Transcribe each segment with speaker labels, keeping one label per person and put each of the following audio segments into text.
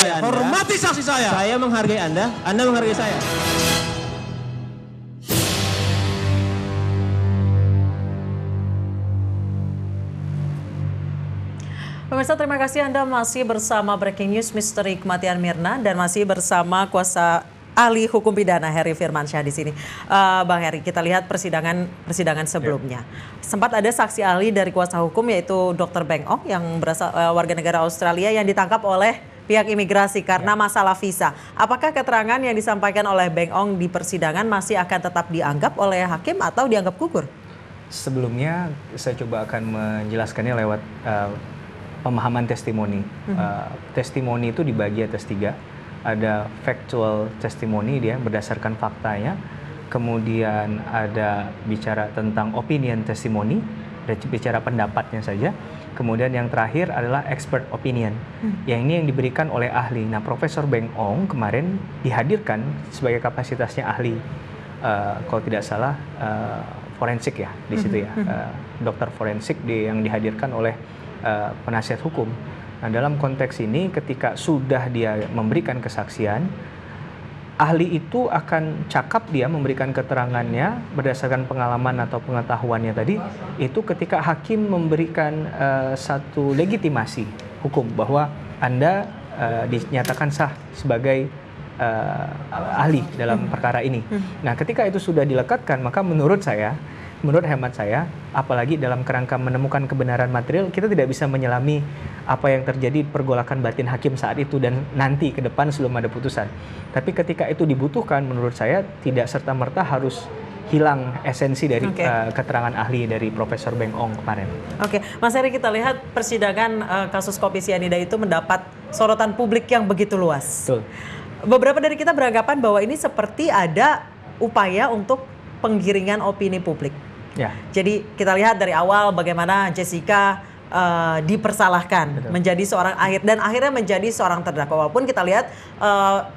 Speaker 1: saya.
Speaker 2: Anda.
Speaker 1: Hormati saksi saya.
Speaker 2: Saya menghargai Anda menghargai saya.
Speaker 3: Pemirsa, terima kasih Anda masih bersama Breaking News Misteri Kematian Mirna dan masih bersama kuasa ahli hukum pidana Heri Firmansyah di sini. Bang Heri, kita lihat persidangan sebelumnya. Sempat ada saksi ahli dari kuasa hukum yaitu Dr. Beng Ong yang berasal warga negara Australia yang ditangkap oleh pihak imigrasi karena masalah visa. Apakah keterangan yang disampaikan oleh Beng Ong di persidangan masih akan tetap dianggap oleh hakim atau dianggap gugur?
Speaker 4: Sebelumnya saya coba akan menjelaskannya lewat pemahaman testimoni. Testimoni itu dibagi atas 3. Ada factual testimoni, dia berdasarkan faktanya. Kemudian ada bicara tentang opinion testimoni, bicara pendapatnya saja. Kemudian yang terakhir adalah expert opinion. Yang ini yang diberikan oleh ahli. Nah, Profesor Beng Ong kemarin dihadirkan sebagai kapasitasnya ahli. Kalau tidak salah forensik ya di situ ya. Dokter forensik yang dihadirkan oleh penasihat hukum. Nah, dalam konteks ini ketika sudah dia memberikan kesaksian, ahli itu akan cakap dia memberikan keterangannya berdasarkan pengalaman atau pengetahuannya tadi, itu ketika hakim memberikan satu legitimasi hukum bahwa Anda dinyatakan sah sebagai ahli dalam perkara ini. Nah, ketika itu sudah dilekatkan, maka menurut hemat saya, apalagi dalam kerangka menemukan kebenaran material, kita tidak bisa menyelami apa yang terjadi pergolakan batin hakim saat itu dan nanti ke depan sebelum ada putusan. Tapi ketika itu dibutuhkan, menurut saya tidak serta-merta harus hilang esensi dari keterangan ahli dari Profesor Beng Ong kemarin.
Speaker 3: Oke, Mas Heri, kita lihat persidangan kasus kopi sianida itu mendapat sorotan publik yang begitu luas.
Speaker 4: Betul.
Speaker 3: Beberapa dari kita beranggapan bahwa ini seperti ada upaya untuk penggiringan opini publik.
Speaker 4: Ya.
Speaker 3: Jadi kita lihat dari awal bagaimana Jessica dipersalahkan menjadi seorang dan akhirnya menjadi seorang terdakwa. Walaupun kita lihat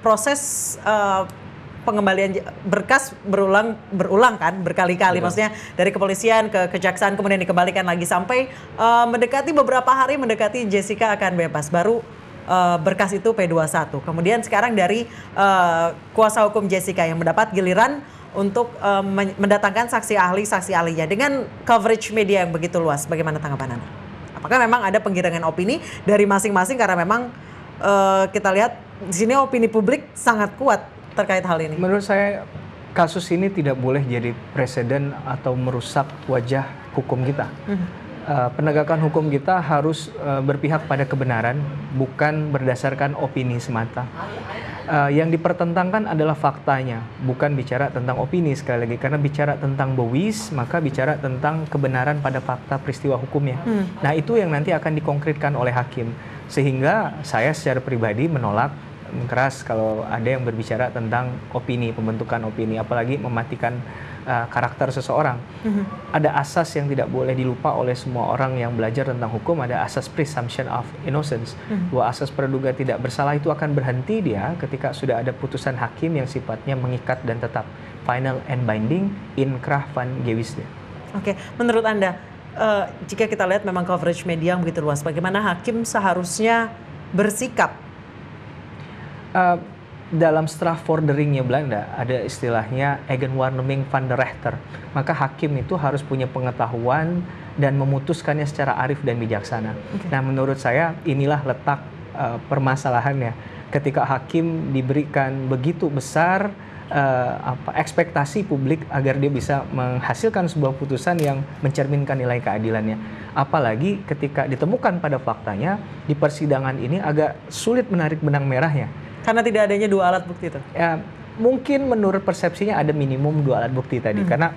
Speaker 3: proses pengembalian berkas berulang kan berkali-kali. Maksudnya dari kepolisian ke kejaksaan kemudian dikembalikan lagi sampai mendekati beberapa hari mendekati Jessica akan bebas. Baru berkas itu P21. Kemudian sekarang dari kuasa hukum Jessica yang mendapat giliran untuk mendatangkan saksi ahlinya dengan coverage media yang begitu luas. Bagaimana tanggapan Anda? Apakah memang ada penggiringan opini dari masing-masing karena memang kita lihat di sini opini publik sangat kuat terkait hal ini?
Speaker 4: Menurut saya kasus ini tidak boleh jadi presiden atau merusak wajah hukum kita. Penegakan hukum kita harus berpihak pada kebenaran, bukan berdasarkan opini semata. Yang dipertentangkan adalah faktanya, bukan bicara tentang opini sekali lagi. Karena bicara tentang bewis, maka bicara tentang kebenaran pada fakta peristiwa hukumnya. Nah, itu yang nanti akan dikonkretkan oleh hakim. Sehingga saya secara pribadi menolak keras kalau ada yang berbicara tentang opini, pembentukan opini, apalagi mematikan karakter seseorang. Ada asas yang tidak boleh dilupa oleh semua orang yang belajar tentang hukum, ada asas presumption of innocence. Bahwa asas praduga tidak bersalah itu akan berhenti dia ketika sudah ada putusan hakim yang sifatnya mengikat dan tetap, final and binding, inkrah van gewisde. Oke,
Speaker 3: menurut Anda, jika kita lihat memang coverage media yang begitu luas, bagaimana hakim seharusnya bersikap?
Speaker 4: Dalam strafvorderingnya Belanda ada istilahnya eigenwarneming van der rechter. Maka hakim itu harus punya pengetahuan dan memutuskannya secara arif dan bijaksana. Nah, menurut saya inilah letak permasalahannya. Ketika hakim diberikan begitu besar ekspektasi publik agar dia bisa menghasilkan sebuah putusan yang mencerminkan nilai keadilannya. Apalagi ketika ditemukan pada faktanya di persidangan ini agak sulit menarik benang merahnya.
Speaker 3: Karena tidak adanya 2 alat bukti itu?
Speaker 4: Ya, mungkin menurut persepsinya ada minimum 2 alat bukti tadi. Karena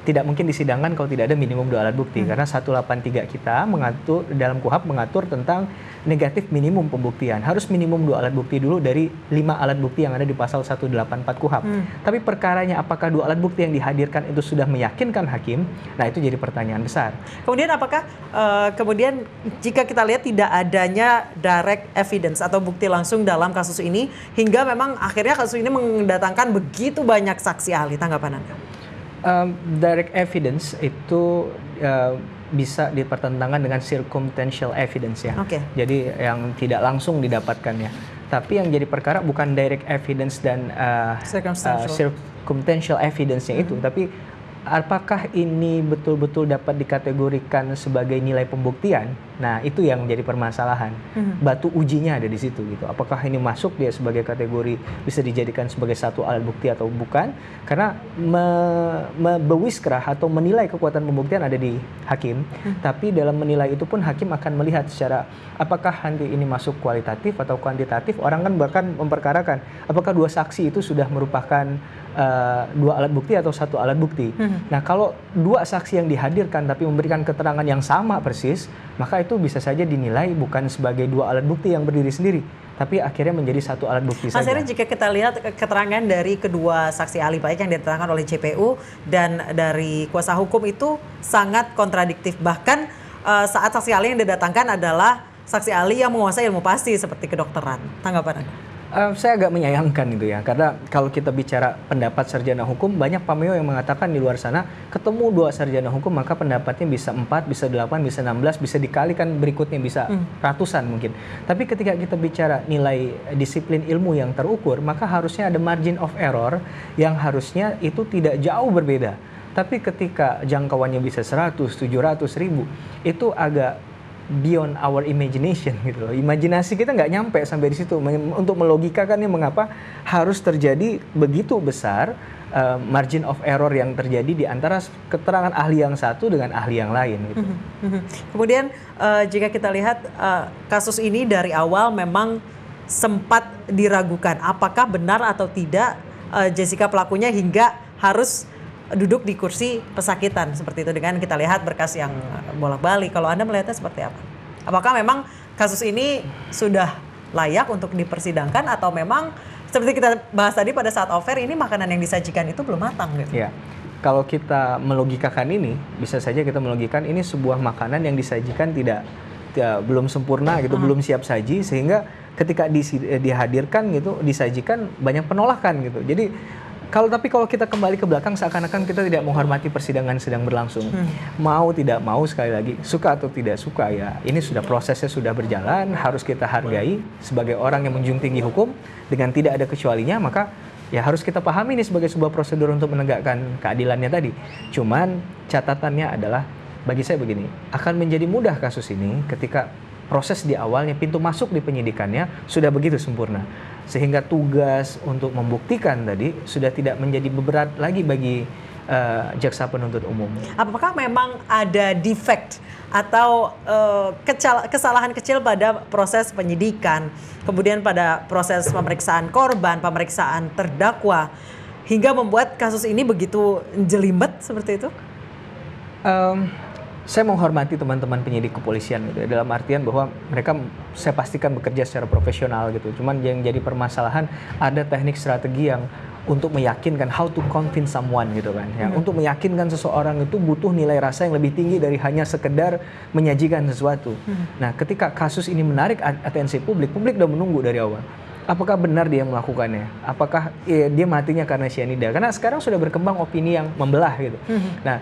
Speaker 4: tidak mungkin disidangkan kalau tidak ada minimum 2 alat bukti. Karena 183 kita mengatur, dalam KUHP mengatur tentang negatif minimum pembuktian. Harus minimum 2 alat bukti dulu dari 5 alat bukti yang ada di pasal 184 KUHP. Tapi perkaranya apakah 2 alat bukti yang dihadirkan itu sudah meyakinkan hakim? Nah, itu jadi pertanyaan besar.
Speaker 3: Kemudian apakah kemudian jika kita lihat tidak adanya direct evidence atau bukti langsung dalam kasus ini hingga memang akhirnya kasus ini mendatangkan begitu banyak saksi ahli, tanggapan Anda?
Speaker 4: Direct evidence itu bisa dipertentangkan dengan circumstantial evidence ya. Jadi yang tidak langsung didapatkannya. tapi yang jadi perkara bukan direct evidence dan circumstantial evidence-nya itu, tapi apakah ini betul-betul dapat dikategorikan sebagai nilai pembuktian? Nah, itu yang menjadi permasalahan. Batu ujinya ada di situ gitu. Apakah ini masuk dia sebagai kategori bisa dijadikan sebagai satu alat bukti atau bukan? Karena bewiskrah atau menilai kekuatan pembuktian ada di hakim, tapi dalam menilai itu pun hakim akan melihat secara apakah nanti ini masuk kualitatif atau kuantitatif. Orang kan bahkan memperkarakan apakah dua saksi itu sudah merupakan dua alat bukti atau satu alat bukti. Nah, kalau dua saksi yang dihadirkan tapi memberikan keterangan yang sama persis, maka itu bisa saja dinilai bukan sebagai dua alat bukti yang berdiri sendiri, tapi akhirnya menjadi satu alat bukti saja.
Speaker 3: Akhirnya jika kita lihat keterangan dari kedua saksi ahli baik yang diterangkan oleh JPU dan dari kuasa hukum itu sangat kontradiktif. Bahkan saat saksi ahli yang didatangkan adalah saksi ahli yang menguasai ilmu pasti seperti kedokteran. Tanggapan Anda?
Speaker 4: Saya agak menyayangkan itu ya, karena kalau kita bicara pendapat sarjana hukum, banyak pameo yang mengatakan di luar sana ketemu dua sarjana hukum maka pendapatnya bisa 4, bisa 8, bisa 16, bisa dikalikan berikutnya bisa ratusan mungkin. Tapi ketika kita bicara nilai disiplin ilmu yang terukur, maka harusnya ada margin of error yang harusnya itu tidak jauh berbeda. Tapi ketika jangkauannya bisa 100, 700, 1000, itu agak beyond our imagination gitu loh. Imajinasi kita nggak nyampe sampai di situ untuk melogikakannya mengapa harus terjadi begitu besar margin of error yang terjadi di antara keterangan ahli yang satu dengan ahli yang lain gitu.
Speaker 3: Kemudian jika kita lihat kasus ini dari awal memang sempat diragukan apakah benar atau tidak Jessica pelakunya hingga harus duduk di kursi pesakitan seperti itu dengan kita lihat berkas yang bolak-balik. Kalau Anda melihatnya seperti apa? Apakah memang kasus ini sudah layak untuk dipersidangkan atau memang seperti kita bahas tadi pada saat offer ini makanan yang disajikan itu belum matang gitu?
Speaker 4: Ya. Kalau kita melogikakan ini, bisa saja kita melogikan ini sebuah makanan yang disajikan belum sempurna gitu, belum siap saji sehingga ketika dihadirkan gitu, disajikan banyak penolakan gitu. Jadi tapi kalau kita kembali ke belakang seakan-akan kita tidak menghormati persidangan sedang berlangsung. Mau tidak mau sekali lagi, suka atau tidak suka ya, ini sudah prosesnya sudah berjalan, harus kita hargai sebagai orang yang menjunjung tinggi hukum dengan tidak ada kecualinya, maka ya harus kita pahami ini sebagai sebuah prosedur untuk menegakkan keadilannya tadi. Cuman catatannya adalah bagi saya begini, akan menjadi mudah kasus ini ketika proses di awalnya, pintu masuk di penyidikannya sudah begitu sempurna. Sehingga tugas untuk membuktikan tadi sudah tidak menjadi berat lagi bagi jaksa penuntut umum.
Speaker 3: Apakah memang ada defect atau kesalahan kecil pada proses penyidikan, kemudian pada proses pemeriksaan korban, pemeriksaan terdakwa, hingga membuat kasus ini begitu jelimet seperti itu?
Speaker 4: Saya menghormati teman-teman penyidik kepolisian gitu ya, dalam artian bahwa mereka saya pastikan bekerja secara profesional gitu. Cuman yang jadi permasalahan ada teknik strategi yang untuk meyakinkan how to convince someone gitu kan ya. Untuk meyakinkan seseorang itu butuh nilai rasa yang lebih tinggi dari hanya sekedar menyajikan sesuatu. Nah, ketika kasus ini menarik atensi publik udah menunggu dari awal. Apakah benar dia melakukannya? Apakah dia matinya karena cyanida? Karena sekarang sudah berkembang opini yang membelah gitu. Nah,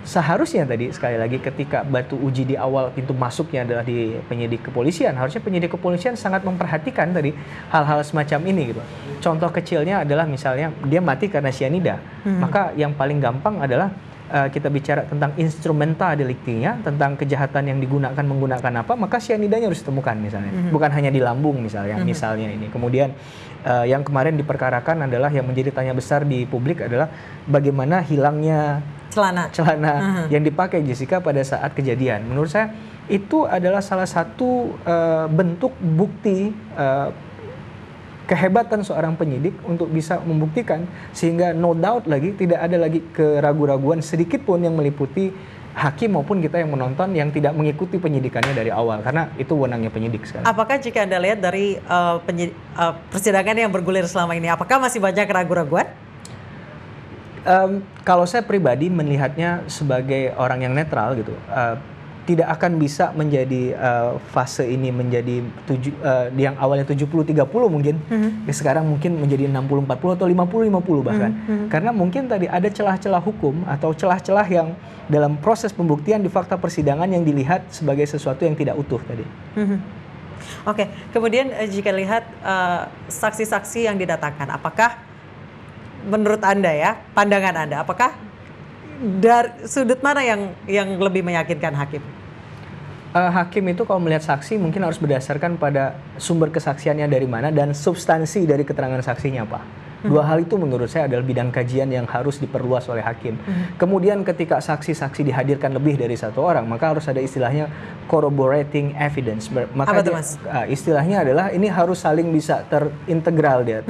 Speaker 4: seharusnya tadi sekali lagi ketika batu uji di awal pintu masuknya adalah di penyidik kepolisian, harusnya penyidik kepolisian sangat memperhatikan tadi hal-hal semacam ini gitu. Contoh kecilnya adalah misalnya dia mati karena cyanida, maka yang paling gampang adalah kita bicara tentang instrumenta delictinya, tentang kejahatan yang digunakan menggunakan apa, maka cyanidanya harus ditemukan misalnya, bukan hanya di lambung misalnya, misalnya ini. Kemudian yang kemarin diperkarakan adalah yang menjadi tanya besar di publik adalah bagaimana hilangnya celana yang dipakai Jessica pada saat kejadian. Menurut saya itu adalah salah satu bentuk bukti kehebatan seorang penyidik untuk bisa membuktikan sehingga no doubt lagi tidak ada lagi keraguan-raguan sedikit pun yang meliputi hakim maupun kita yang menonton yang tidak mengikuti penyidikannya dari awal karena itu wewenangnya penyidik sekarang.
Speaker 3: Apakah jika Anda lihat dari persidangan yang bergulir selama ini, apakah masih banyak keraguan-raguan?
Speaker 4: Kalau saya pribadi melihatnya sebagai orang yang netral gitu, tidak akan bisa menjadi fase ini menjadi yang awalnya 70-30 mungkin, sekarang mungkin menjadi 60-40 atau 50-50 bahkan. Karena mungkin tadi ada celah-celah hukum atau celah-celah yang dalam proses pembuktian di fakta persidangan yang dilihat sebagai sesuatu yang tidak utuh tadi.
Speaker 3: Oke, kemudian jika lihat saksi-saksi yang didatangkan, apakah menurut Anda ya, pandangan Anda, apakah dari sudut mana yang lebih meyakinkan hakim?
Speaker 4: Hakim itu kalau melihat saksi mungkin harus berdasarkan pada sumber kesaksiannya dari mana dan substansi dari keterangan saksinya, Pak. Dua hal itu menurut saya adalah bidang kajian yang harus diperluas oleh hakim. Kemudian ketika saksi-saksi dihadirkan lebih dari satu orang, maka harus ada istilahnya corroborating evidence. Maka
Speaker 3: Apa tuh, Mas?
Speaker 4: Istilahnya adalah ini harus saling bisa terintegral dia,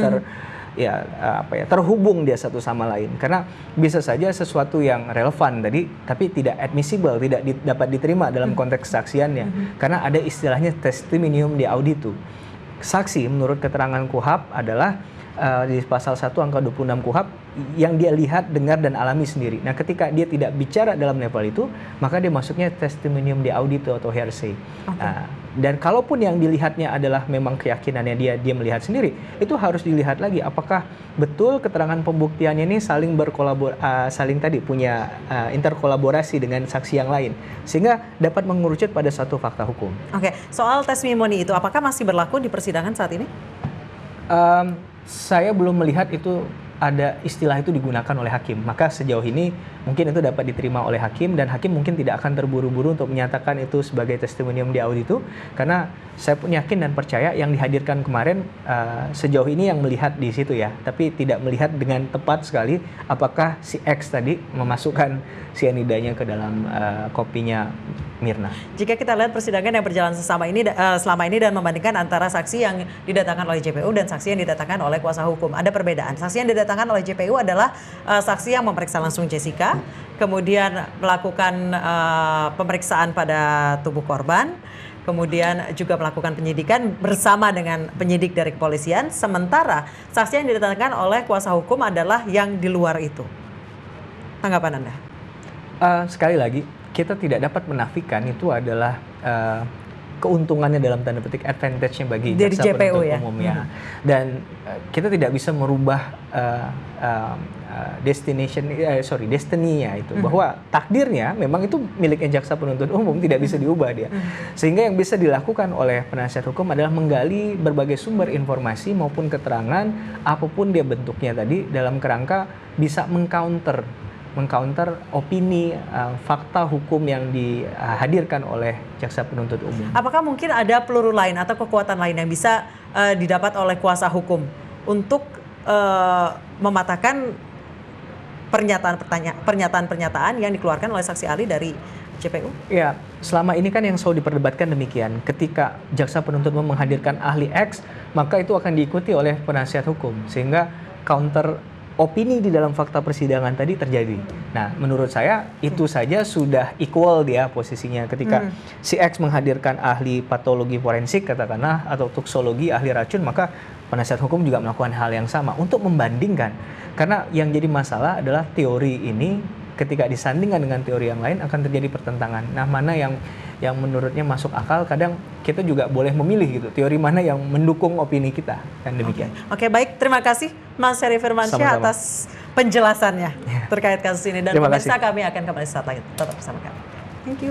Speaker 4: terhubung dia satu sama lain. Karena bisa saja sesuatu yang relevan tadi tapi tidak admissible, tidak dapat diterima dalam konteks kesaksiannya. Karena ada istilahnya testimonium di auditu. Saksi menurut keterangan KUHAP adalah di pasal 1 angka 26 KUHAP yang dia lihat, dengar dan alami sendiri. Nah, ketika dia tidak bicara dalam level itu, maka dia masuknya testimonium di auditu atau hearsay. Dan kalaupun yang dilihatnya adalah memang keyakinannya dia melihat sendiri, itu harus dilihat lagi apakah betul keterangan pembuktiannya ini saling punya interkolaborasi dengan saksi yang lain sehingga dapat mengerucut pada satu fakta hukum.
Speaker 3: Oke, soal testimoni itu apakah masih berlaku di persidangan saat ini?
Speaker 4: Saya belum melihat itu ada istilah itu digunakan oleh hakim. Maka sejauh ini mungkin itu dapat diterima oleh hakim dan hakim mungkin tidak akan terburu-buru untuk menyatakan itu sebagai testimonium di auditu karena saya pun yakin dan percaya yang dihadirkan kemarin sejauh ini yang melihat di situ ya, tapi tidak melihat dengan tepat sekali apakah si X tadi memasukkan cyanidanya ke dalam kopinya Mirna.
Speaker 3: Jika kita lihat persidangan yang berjalan selama ini dan membandingkan antara saksi yang didatangkan oleh JPU dan saksi yang didatangkan oleh kuasa hukum, ada perbedaan. Saksi yang didatangkan oleh JPU adalah saksi yang memeriksa langsung Jessica, kemudian melakukan pemeriksaan pada tubuh korban, kemudian juga melakukan penyidikan bersama dengan penyidik dari kepolisian, sementara saksi yang didatangkan oleh kuasa hukum adalah yang di luar itu. Tanggapan Anda?
Speaker 4: Sekali lagi, kita tidak dapat menafikan itu adalah keuntungannya dalam tanda petik advantage-nya bagi
Speaker 3: dari
Speaker 4: jaksa
Speaker 3: JPU
Speaker 4: penuntut
Speaker 3: ya.
Speaker 4: umum ya. Dan kita tidak bisa merubah destiny-nya itu, bahwa takdirnya memang itu miliknya jaksa penuntut umum, tidak bisa diubah dia. Sehingga yang bisa dilakukan oleh penasihat hukum adalah menggali berbagai sumber informasi maupun keterangan apapun dia bentuknya tadi dalam kerangka bisa mengcounter opini fakta hukum yang dihadirkan oleh jaksa penuntut umum.
Speaker 3: Apakah mungkin ada peluru lain atau kekuatan lain yang bisa didapat oleh kuasa hukum untuk mematahkan pernyataan-pernyataan yang dikeluarkan oleh saksi ahli dari JPU? Ya,
Speaker 4: selama ini kan yang selalu diperdebatkan demikian. Ketika jaksa penuntut umum menghadirkan ahli X, maka itu akan diikuti oleh penasihat hukum sehingga counter opini di dalam fakta persidangan tadi terjadi. Nah, menurut saya itu saja sudah equal dia posisinya ketika si X menghadirkan ahli patologi forensik katakanlah atau toksologi ahli racun, maka penasihat hukum juga melakukan hal yang sama untuk membandingkan. Karena yang jadi masalah adalah teori ini ketika disandingkan dengan teori yang lain akan terjadi pertentangan. Nah, mana yang menurutnya masuk akal, kadang kita juga boleh memilih gitu, teori mana yang mendukung opini kita, kan demikian.
Speaker 3: Oke, baik, terima kasih Mas Heri Firmansyah atas penjelasannya terkait kasus ini dan pemirsa kami akan kembali saat lagi, tetap bersama kami. Thank you.